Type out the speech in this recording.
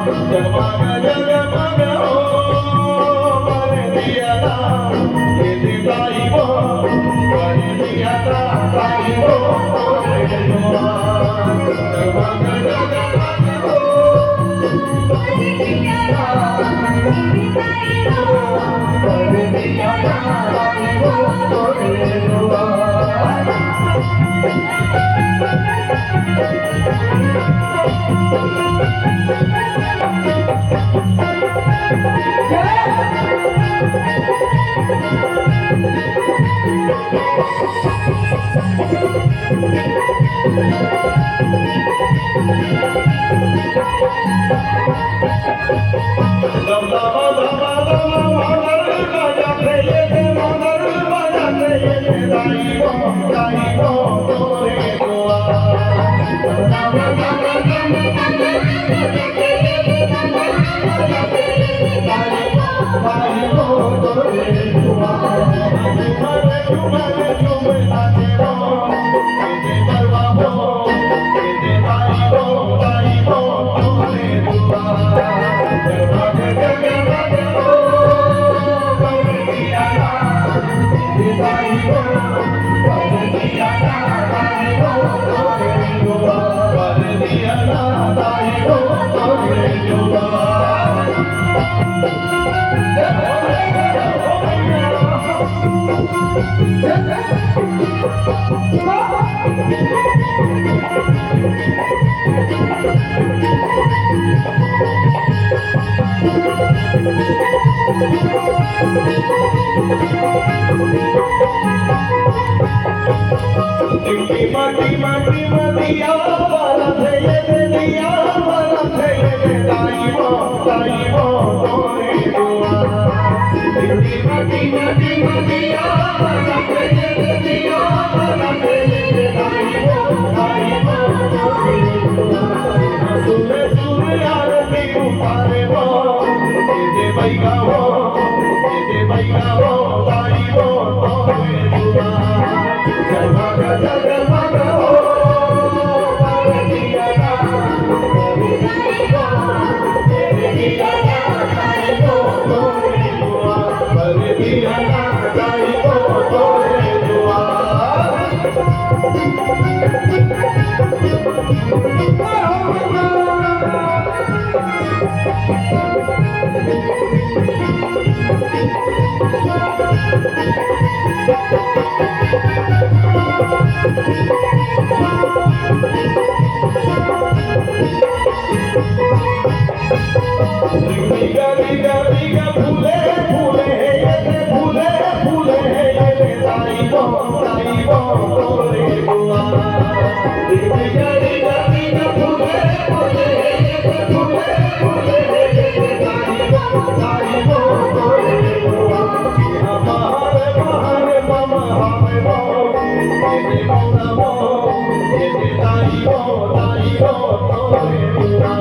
जगमग जगमग हो कर दिया ना ये दिखाई वो कर दिया ना ताई वो जगमग जगमग हो कर दिया ना कर दिया ना ताई वो मटी मटी मदिया वाला थे ये दिया वाला थे ये ताई वो तोरे दुआ मटी मटी मदिया वाला थे ये दिया वाला थे ये ताई वो तोरे दुआ सुने सुने आरती पुकारे वो ये बैगा वो ताई वो तोरे दुआ जगमग जगमग हो कर दिया ना कर दिया ना ताई वो तोरे दुआ कर दिया ना ताई वो तोरे दुआ बिगा बिगा बिगा फूले फूले ये फूले फूले ये ताई वो तोरे दुआ बिगा बिगा बिगा फूले फूले ये फूले फूले ये ताई वो तोरे दुआ हमारे हमारे ममा हमें वो ये मौला वो ये ताई वो तोरे दुआ